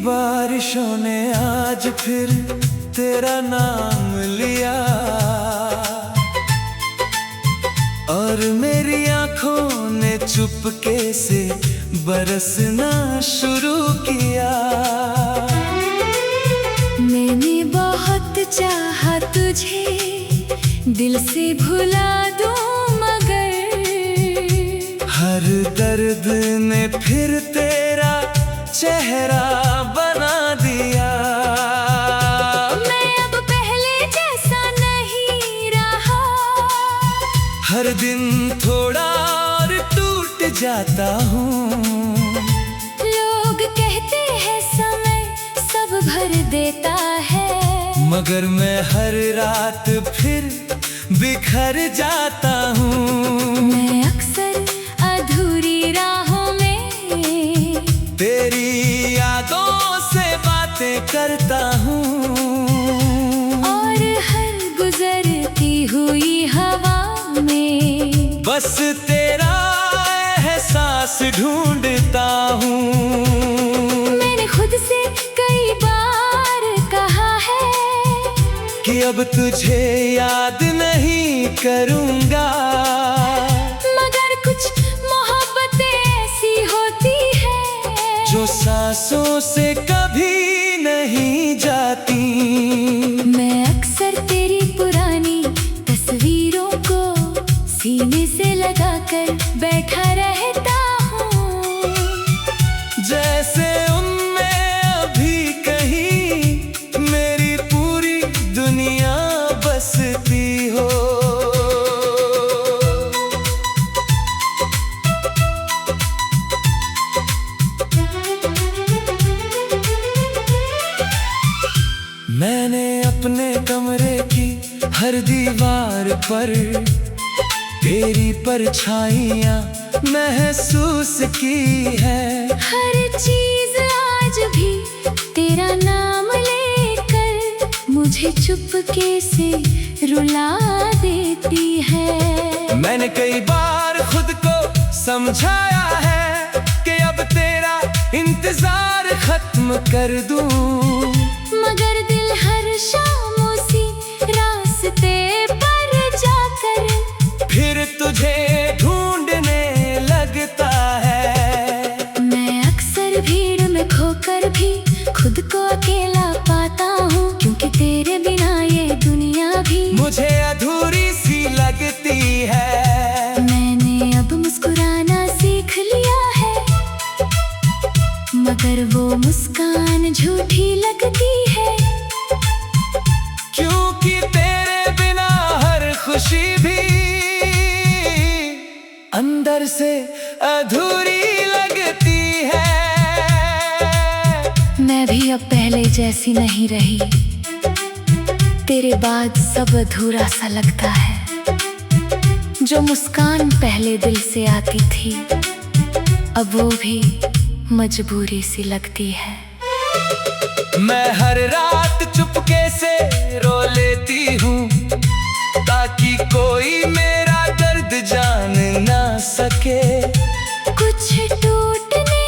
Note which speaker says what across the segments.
Speaker 1: बारिशों ने आज फिर तेरा नाम लिया और मेरी आंखों ने चुपके से बरसना शुरू किया।
Speaker 2: मैंने बहुत चाहा तुझे, दिल से भुला दूं मगर
Speaker 1: हर दर्द ने फिर तेरा चेहरा बना दिया।
Speaker 2: मैं अब पहले जैसा नहीं रहा,
Speaker 1: हर दिन थोड़ा और टूट जाता हूँ।
Speaker 2: लोग कहते हैं समय सब भर देता है,
Speaker 1: मगर मैं हर रात फिर बिखर जाता हूँ।
Speaker 2: मैं अक्सर अधूरी राहों में
Speaker 1: तेरी यादों से बातें करता हूँ
Speaker 2: और हर गुजरती हुई हवा में
Speaker 1: बस तेरा एहसास ढूंढता हूँ।
Speaker 2: मैंने खुद से कई बार कहा है
Speaker 1: कि अब तुझे याद नहीं करूँगा,
Speaker 2: मगर कुछ मोहब्बतें ऐसी होती है
Speaker 1: जो सांसों से कभी नहीं जाती।
Speaker 2: मैं अक्सर तेरी पुरानी तस्वीरों को सीने से लगाकर बैठा रहता हूँ,
Speaker 1: जैसे उनमें अभी कहीं मेरी पूरी दुनिया बसती हो। मैंने अपने कमरे की हर दीवार पर तेरी परछाइयाँ महसूस की है।
Speaker 2: हर चीज आज भी तेरा नाम लेकर मुझे चुपके से रुला देती है।
Speaker 1: मैंने कई बार खुद को समझाया है कि अब तेरा इंतजार खत्म कर दूं,
Speaker 2: मगर दिल हर शाम उसी रास्ते पर जाकर
Speaker 1: फिर तुझे ढूंढने लगता है।
Speaker 2: मैं अक्सर भीड़ में खोकर भी खुद को अकेला पाता हूँ, क्योंकि तेरे बिना ये दुनिया भी
Speaker 1: मुझे अधूरी सी लगती है।
Speaker 2: मैंने अब मुस्कुराना सीख लिया है, मगर वो मुस्कान झूठी लगती है,
Speaker 1: क्योंकि तेरे बिना हर खुशी भी अंदर से अधूरी लगती है।
Speaker 2: मैं भी अब पहले जैसी नहीं रही, तेरे बाद सब अधूरा सा लगता है। जो मुस्कान पहले दिल से आती थी, अब वो भी मजबूरी सी लगती है।
Speaker 1: मैं हर रात चुपके से रो लेती हूँ, ताकि कोई मेरा दर्द जान ना सके।
Speaker 2: कुछ टूटने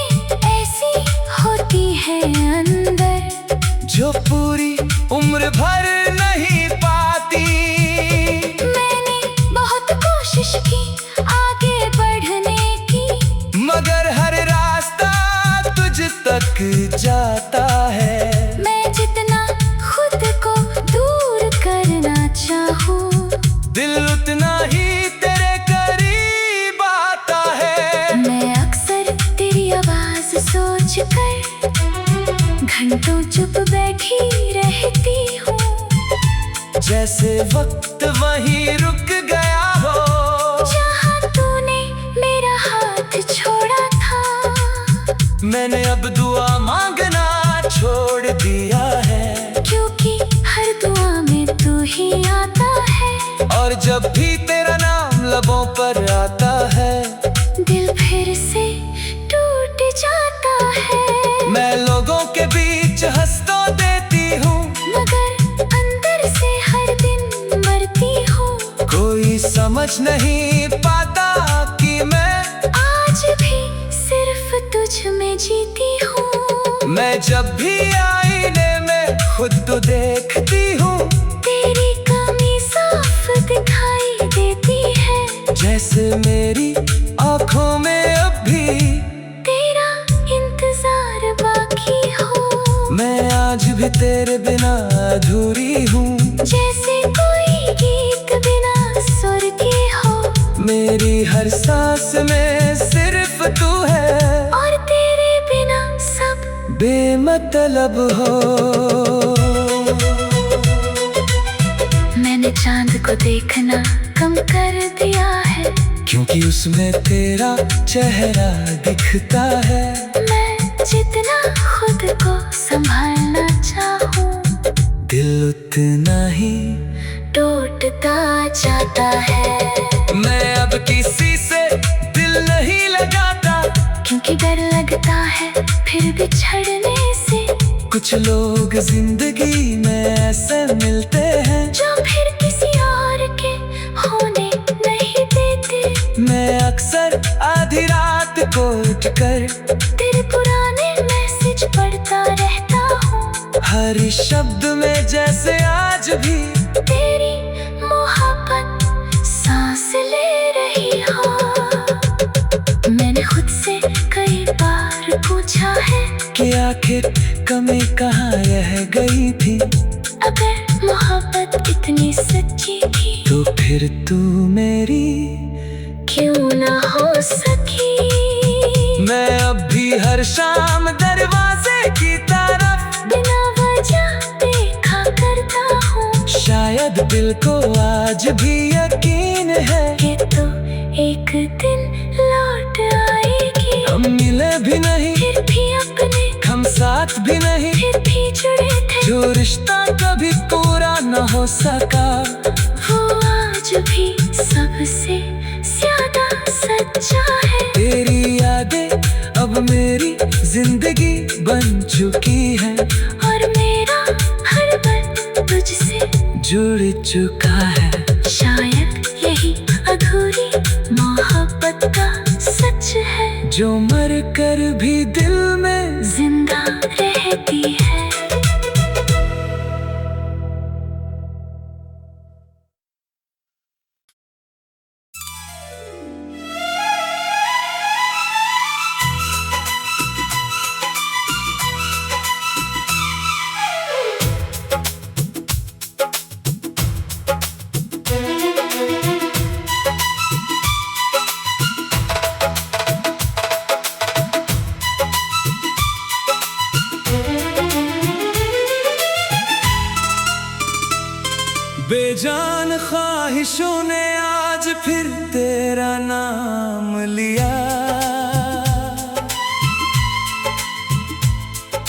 Speaker 2: ऐसी होती है अंदर,
Speaker 1: जो पूरी उम्र भर नहीं पाती।
Speaker 2: मैंने बहुत कोशिश की आगे बढ़ने की,
Speaker 1: मगर हर रास्ता तुझ तक जाता है।
Speaker 2: मैं जितना खुद को दूर करना चाहूँ,
Speaker 1: दिल उतना ही तेरे करीब आता है।
Speaker 2: मैं अक्सर तेरी आवाज सोच कर घंटों चुप बैठी रहती हूँ,
Speaker 1: जैसे वक्त वहीं रुक गया हो,
Speaker 2: जहाँ तूने मेरा हाथ छोड़ा था।
Speaker 1: मैंने अब दुआ मांगना छोड़ दिया है,
Speaker 2: क्योंकि हर दुआ में तू ही आता है,
Speaker 1: और जब भी तेरा नाम लबों पर आता है,
Speaker 2: दिल फिर से टूट जाता है।
Speaker 1: मैं लोगों के बीच हंस तो देती हूँ,
Speaker 2: मगर अंदर से हर दिन मरती हूँ।
Speaker 1: कोई समझ नहीं पाता कि मैं
Speaker 2: आज भी सिर्फ तुझ में जीती हूँ।
Speaker 1: मैं जब भी आईने में खुद तो देखती हूँ,
Speaker 2: तेरी कमी साफ दिखाई देती है। जैसे
Speaker 1: मेरी आंखों में अब भी
Speaker 2: तेरा इंतजार बाकी हो।
Speaker 1: मैं आज भी तेरे बिना अधूरी हूँ।
Speaker 2: जैसे कोई गीत बिना सुर के हो।
Speaker 1: मेरी हर सांस में सिर्फ तू है,
Speaker 2: और तेरे बिना सब
Speaker 1: बेमतलब हो।
Speaker 2: मैंने चांद को देखना कम कर दिया है,
Speaker 1: क्योंकि उसमें तेरा चेहरा दिखता है।
Speaker 2: मैं जितना खुद को संभालना चाहूं,
Speaker 1: दिल उतना ही
Speaker 2: टूटता जाता है।
Speaker 1: मैं अब किसी से दिल नहीं लगाता,
Speaker 2: क्योंकि डर लगता है फिर बिछड़ने से।
Speaker 1: कुछ लोग जिंदगी में ऐसे मिलते हैं,
Speaker 2: जो फिर किसी और के होने नहीं देते।
Speaker 1: मैं अक्सर आधी रात को उठकर
Speaker 2: तेरे पुराने मैसेज पढ़ता रहता हूँ।
Speaker 1: हर शब्द में जैसे आज भी
Speaker 2: तेरी मोहब्बत सांस ले रही हो। मैंने खुद से कई बार पूछा है
Speaker 1: कि आखिर कमी कहाँ रह गई थी।
Speaker 2: अगर मोहब्बत इतनी सच्ची थी,
Speaker 1: तो फिर तू मेरी
Speaker 2: क्यों ना हो सकी।
Speaker 1: मैं अब भी हर शाम दरवाजे की तरफ
Speaker 2: बिना वजह देखा करता हूँ।
Speaker 1: शायद दिल को आज भी यकीन है
Speaker 2: कि तू एक दिन लौट आएगी।
Speaker 1: हम मिले भी नहीं,
Speaker 2: फिर भी अपने,
Speaker 1: हम साथ भी नहीं,
Speaker 2: फिर भी जुड़े थे।
Speaker 1: जो रिश्ता कभी पूरा न हो सका,
Speaker 2: वो आज भी सबसे ज्यादा सच्चा है।
Speaker 1: तेरी यादें अब मेरी जिंदगी बन चुकी है,
Speaker 2: और मेरा हर पल तुझसे
Speaker 1: जुड़ चुका है।
Speaker 2: शायद यही अधूरी मोहब्बत का सच है,
Speaker 1: जो मर कर भी दिल में
Speaker 2: जिंदा रहती है।
Speaker 1: बेजान ख्वाहिशों ने आज फिर तेरा नाम लिया,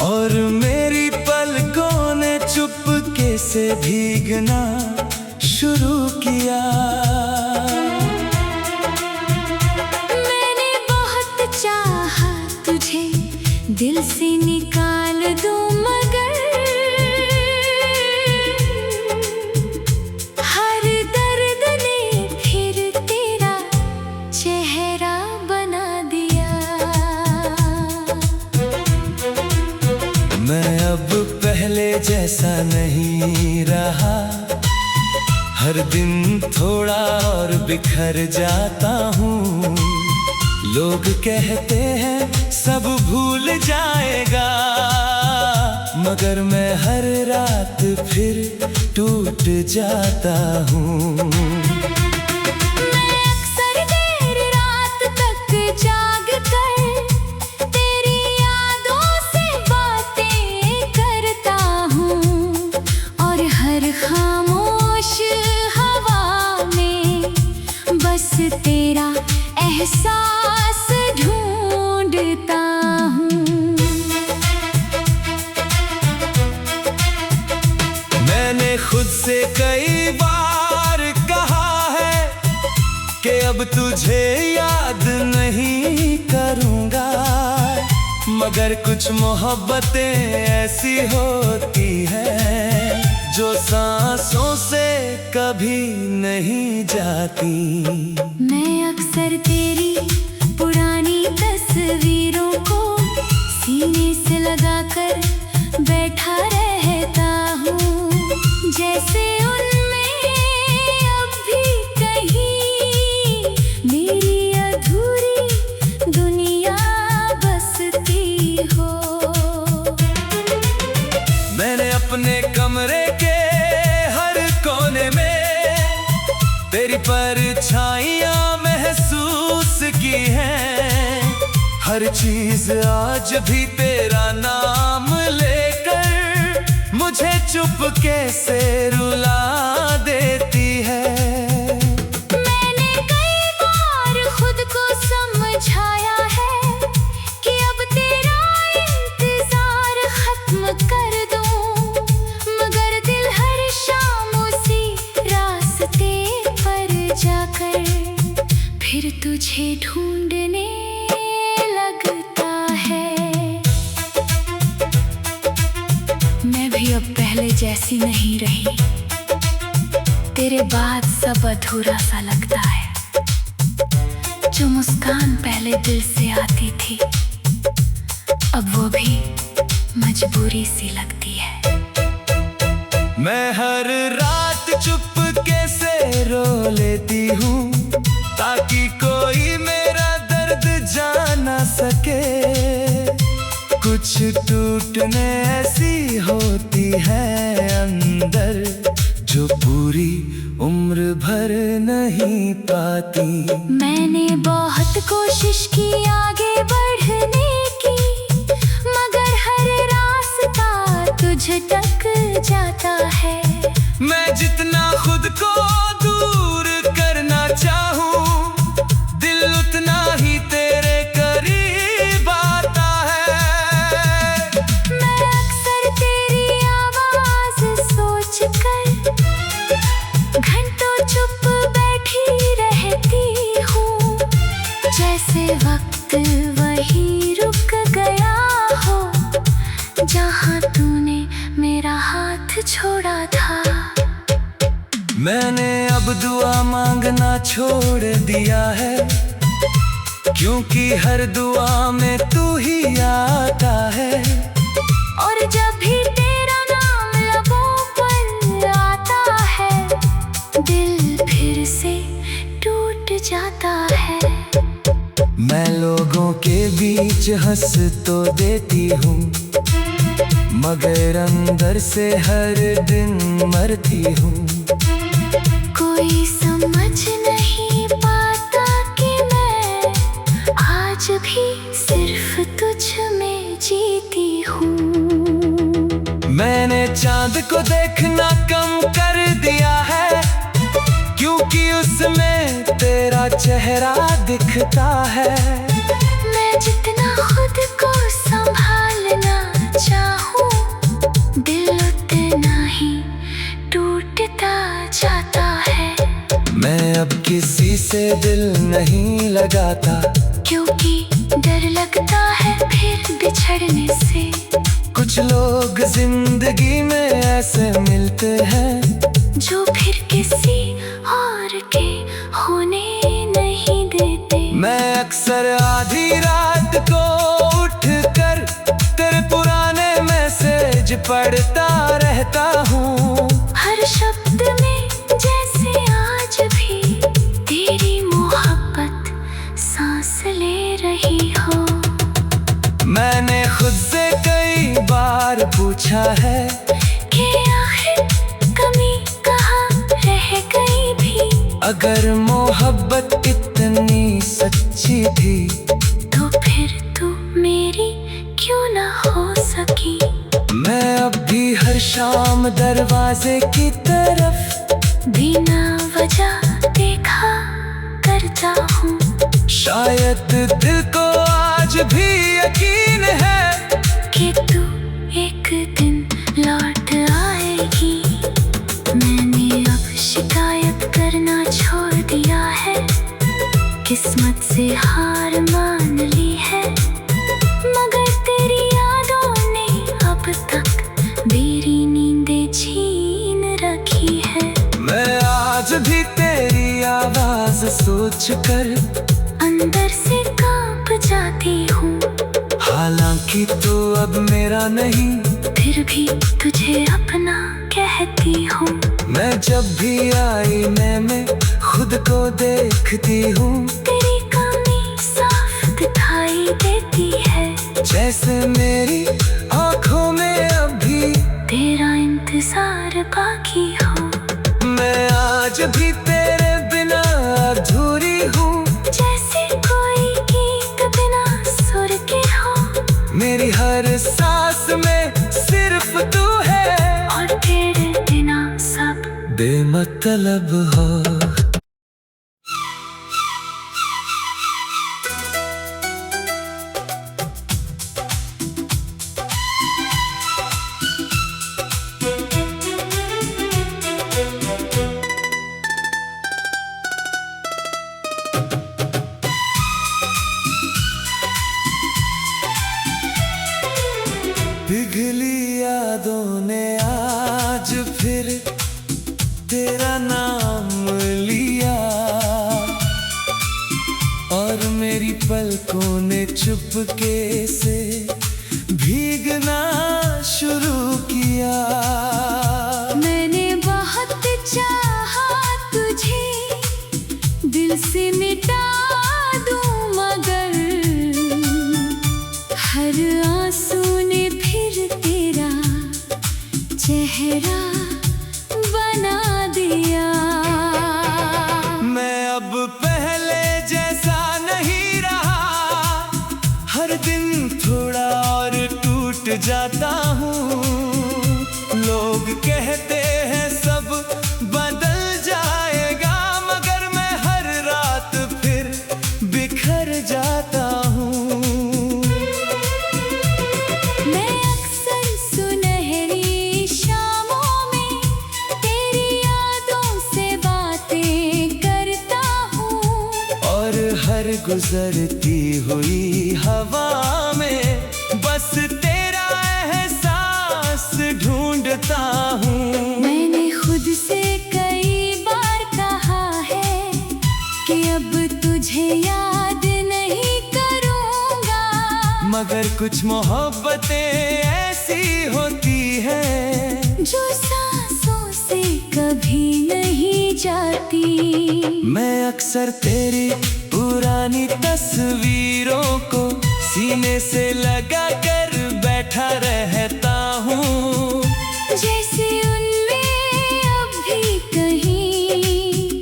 Speaker 1: और मेरी पलकों ने चुपके से भीगना शुरू किया।
Speaker 2: मैंने बहुत चाहा तुझे दिल से निकाल दूं, मगर हर दर्द ने फिर तेरा चेहरा बना दिया।
Speaker 1: मैं अब पहले जैसा नहीं रहा, हर दिन थोड़ा और बिखर जाता हूँ। लोग कहते हैं सब भूल जाएगा, मगर मैं हर रात फिर टूट जाता हूँ।
Speaker 2: मैं अक्सर देर रात तक जाग कर तेरी यादों से बातें करता हूँ, और हर खामोश हवा में बस तेरा एहसास ढूंढता हूँ।
Speaker 1: मैंने खुद से कई बार कहा है कि अब तुझे याद नहीं करूँगा, मगर कुछ मोहब्बतें ऐसी होती हैं जो सांसों से कभी नहीं जाती।
Speaker 2: मैं अक्सर तेरी पुरानी तस्वीरों को सीने से लगाकर बैठा रहता हूँ, जैसे उनमें अब भी कहीं मेरी अधूरी दुनिया बसती हो।
Speaker 1: मैंने अपने कमरे के हर कोने में तेरी परछाइयाँ महसूस की हैं। हर चीज आज भी तेरा नाम लेकर मुझे चुपके से रुला देती है।
Speaker 2: मैंने कई बार खुद को समझाया है कि अब तेरा इंतजार खत्म कर दूं, मगर दिल हर शाम उसी रास्ते पर जाकर फिर तुझे ढूंढने लगता है। मैं भी अब पहले जैसी नहीं रही, तेरे बाद सब अधूरा सा लगता है। जो मुस्कान पहले दिल से आती थी, अब वो भी मजबूरी सी लगती है।
Speaker 1: मैं हर रात चुपके से रो लेती हूँ ताकि कोई मेरा दर्द जान ना सके। कुछ टूटने ऐसी होती है अंदर जो पूरी उम्र भर नहीं पाती।
Speaker 2: मैंने बहुत कोशिश की आगे बढ़ने की, मगर हर रास्ता तुझ तक जाता है।
Speaker 1: मैं जितना खुद को दूर करना चाहूँ, दिल उतना ही तेरे करीब आता है।
Speaker 2: मैं अक्सर तेरी आवाज सोचकर घंटों चुप बैठी रहती हूँ, जैसे वक्त वहीं रुक गया हो जहाँ तूने मेरा हाथ छोड़ा था।
Speaker 1: मैंने अब दुआ मांगना छोड़ दिया है, क्योंकि हर दुआ में तू ही आता है।
Speaker 2: और जब भी तेरा नाम लबों पर आता है, दिल फिर से टूट जाता है।
Speaker 1: मैं लोगों के बीच हंस तो देती हूँ, मगर अंदर से हर दिन मरती हूँ।
Speaker 2: कोई समझ नहीं पाता कि मैं आज भी सिर्फ तुझ में जीती हूँ।
Speaker 1: मैंने चांद को देखना कम कर दिया है, क्योंकि उसमें तेरा चेहरा दिखता है।
Speaker 2: मैं जितना खुद को संभालना चाहूँ, दिल उतना ही टूटता जाता है।
Speaker 1: मैं अब किसी से दिल नहीं लगाता,
Speaker 2: क्योंकि डर लगता है फिर बिछड़ने से।
Speaker 1: कुछ लोग जिंदगी में ऐसे मिलते हैं
Speaker 2: जो फिर किसी और के होने नहीं देते।
Speaker 1: मैं अक्सर आधी रात को उठकर तेरे पुराने मैसेज पढ़ता रहता हूँ।
Speaker 2: हर शब्द में जैसे आज भी तेरी मोहब्बत सांस ले रही हो।
Speaker 1: मैंने खुद से कई बार पूछा है
Speaker 2: कि आखिर कमी कहाँ रह गई भी।
Speaker 1: अगर मोहब्बत इतनी सच्ची थी,
Speaker 2: तो फिर तू मेरी क्यों ना हो सकी।
Speaker 1: मैं अब भी हर शाम दरवाजे की तरफ
Speaker 2: बिना वजह देखा करता हूँ।
Speaker 1: शायद दिल को आज भी यकीन है
Speaker 2: कि तू एक दिन लौट आएगी। मैंने अब शिकायत करना छोड़ दिया है, किस्मत से हार मान ली है। मगर तेरी यादों ने अब तक मेरी नींदें छीन रखी है।
Speaker 1: मैं आज भी तेरी आवाज सोच कर
Speaker 2: अंदर से कांप जाती हूँ।
Speaker 1: हालांकि तू अब मेरा नहीं,
Speaker 2: फिर भी तुझे अपना कहती हूँ।
Speaker 1: मैं जब भी आईने में खुद को देखती हूँ,
Speaker 2: तेरी कमी साफ दिखाई देती है।
Speaker 1: जैसे मेरी आँखों में अभी
Speaker 2: तेरा इंतजार बाकी हो।
Speaker 1: मैं आज भी तेरे बिना अधूरी हूँ,
Speaker 2: जैसे कोई गीत बिना सुर के हो।
Speaker 1: मेरी हर सांस में सिर्फ तू है,
Speaker 2: और तेरे बिना सब
Speaker 1: बेमतलब हो। पिघली यादों ने आज फिर तेरा नाम लिया, और मेरी पलकों ने चुपके से भीगना शुरू किया।
Speaker 2: मैंने बहुत चाहा तुझे, दिल से मिटा दूं, मगर हर आंसू ने फिर तेरा चेहरा बना दिया।
Speaker 1: मैं अब पहले जैसा नहीं रहा, हर दिन थोड़ा और टूट जाता हूँ। लोग कहते हैं सब बदल जाएगा, मगर मैं हर रात फिर बिखर जाता हूँ।
Speaker 2: मैं अक्सर सुनहरी शामों में तेरी यादों से बातें करता हूँ,
Speaker 1: और हर गुजरती हुई हवा में बस तेरा एहसास ढूंढता हूँ।
Speaker 2: मैंने खुद से कई बार कहा है कि अब तुझे याद नहीं करूँगा,
Speaker 1: मगर कुछ मोहब्बतें ऐसी होती हैं
Speaker 2: जो सांसों से कभी नहीं जाती।
Speaker 1: मैं अक्सर तेरी पुरानी तस्वीरों को सीने से लगा कर बैठा रहता हूँ,
Speaker 2: जैसे उनमें अब भी कहीं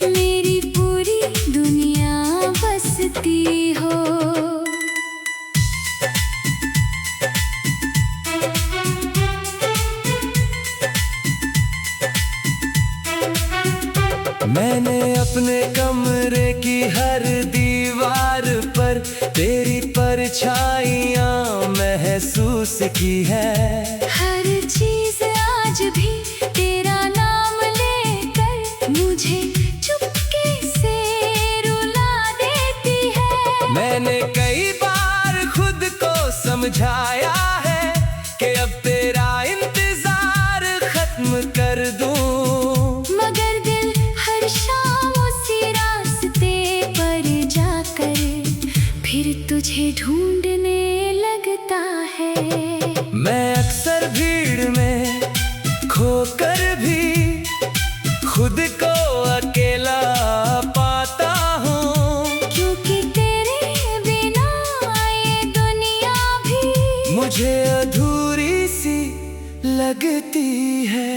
Speaker 2: मेरी पूरी दुनिया बसती हो।
Speaker 1: मैंने अपने कमरे की हर दीवार पर तेरी परछाइयाँ महसूस की है।
Speaker 2: हर चीज आज भी तेरा नाम लेकर मुझे चुपके से रुला देती है।
Speaker 1: मैंने कई बार खुद को समझाया है कि अब तेरा इंतजार खत्म कर दूं,
Speaker 2: मगर दिल हर शाम उसी रास्ते पर जाकर फिर तुझे ढूंढने लगता है।
Speaker 1: मैं अक्सर भीड़ में खोकर भी खुद को अकेला पाता हूँ,
Speaker 2: क्योंकि तेरे बिना ये दुनिया भी
Speaker 1: मुझे अधूरी सी लगती है।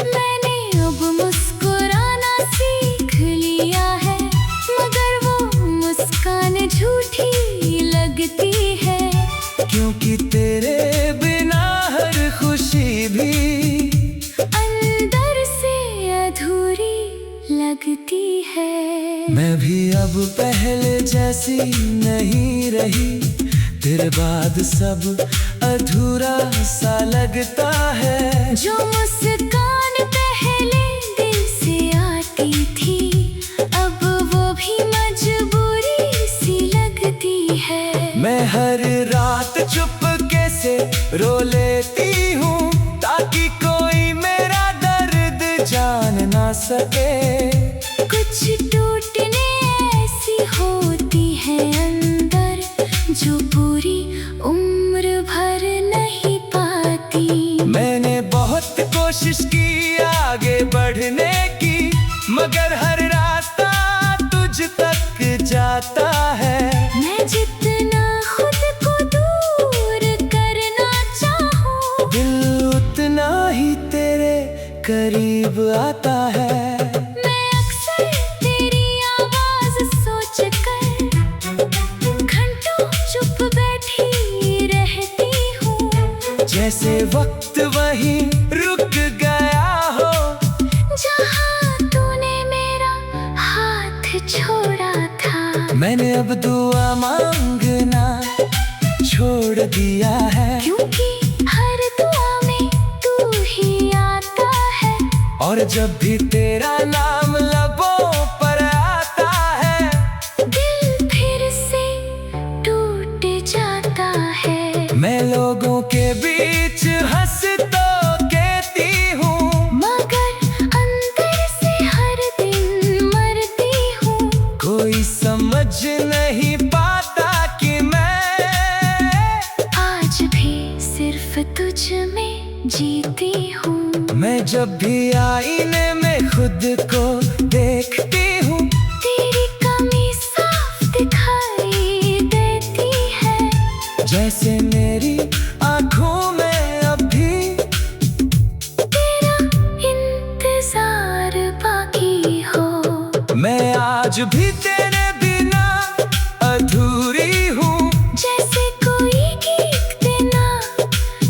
Speaker 2: मैंने अब मुस्कुराना सीख लिया है, मगर वो मुस्कान झूठी लगती है।
Speaker 1: क्योंकि तेरे बिना हर खुशी भी
Speaker 2: अंदर से अधूरी लगती है।
Speaker 1: मैं भी अब पहले जैसी नहीं रही, तेरे बाद सब अधूरा सा लगता है।
Speaker 2: जो मुस्कान पहले दिल से आती थी, अब वो भी मजबूरी सी लगती है।
Speaker 1: मैं हर रात चुपके से रो लेती हूँ, ताकि कोई मेरा दर्द जान ना सके।
Speaker 2: कुछ टूटने ऐसी होती है अंदर, जो पूरी
Speaker 1: जैसे वक्त वहीं रुक गया हो,
Speaker 2: जहाँ तूने मेरा हाथ छोड़ा था।
Speaker 1: मैंने अब दुआ मांगना छोड़ दिया है,
Speaker 2: क्योंकि हर दुआ में तू ही आता है।
Speaker 1: और जब भी तेरा नाम लबों पर आता है,
Speaker 2: दिल फिर से टूट जाता है।
Speaker 1: मैं लोगों के बीच हंस तो कहती हूँ,
Speaker 2: मगर अंदर से हर दिन मरती हूँ।
Speaker 1: कोई समझ नहीं पाता कि मैं
Speaker 2: आज भी सिर्फ तुझ में जीती हूँ।
Speaker 1: मैं जब भी आईने में खुद को देखती हूँ,
Speaker 2: तेरी कमी साफ दिखाई देती है।
Speaker 1: जैसे मेरी आँखों में अभी
Speaker 2: तेरा इंतजार बाकी हो।
Speaker 1: मैं आज भी तेरे बिना अधूरी हूँ,
Speaker 2: जैसे कोई गीत बिना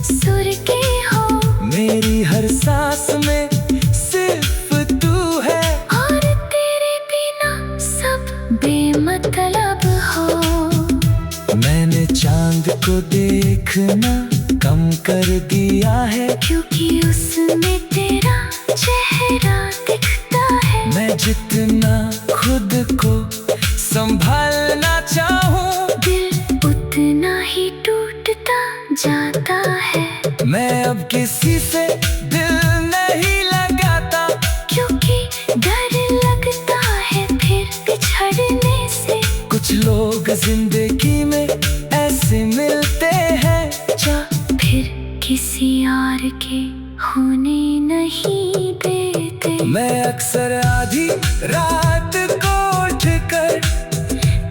Speaker 2: सुर के हो।
Speaker 1: मेरी हर सांस में सिर्फ तू है,
Speaker 2: और तेरे बिना सब बेमतलब हो।
Speaker 1: मैंने चांद को देखना कम कर दिया है,
Speaker 2: क्योंकि उसमें तेरा चेहरा दिखता है।
Speaker 1: मैं जितना खुद को संभालना चाहूँ,
Speaker 2: दिल उतना ही टूटता जाता है।
Speaker 1: मैं अब किसी से दिल नहीं लगाता,
Speaker 2: क्योंकि डर लगता है फिर बिछड़ने से।
Speaker 1: कुछ लोग जिंदगी में ऐसे मिलते हैं,
Speaker 2: जो फिर किसी और के होने नहीं देते।
Speaker 1: मैं अक्सर आधी रात को उठकर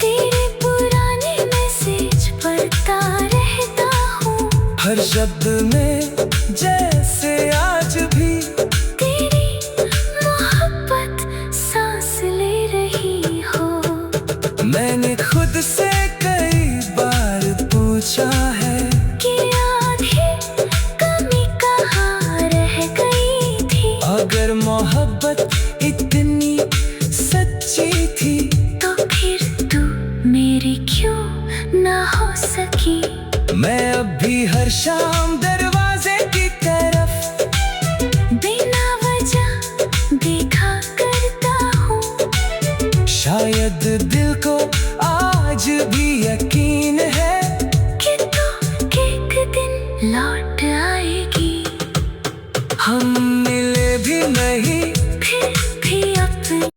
Speaker 2: तेरे पुराने मैसेज पढ़ता रहता हूँ।
Speaker 1: हर शब्द में जैसे आज भी
Speaker 2: तेरी मोहब्बत सांस ले रही हो।
Speaker 1: मैंने खुद से कई बार पूछा है,
Speaker 2: कि आधी कमी कहाँ रह गई थी।
Speaker 1: अगर मोहब्बत इतनी सच्ची थी,
Speaker 2: तो फिर तू मेरी क्यों ना हो सकी।
Speaker 1: मैं अब भी हर शाम दरवाजे की तरफ
Speaker 2: बिना वजह देखा करता हूँ।
Speaker 1: शायद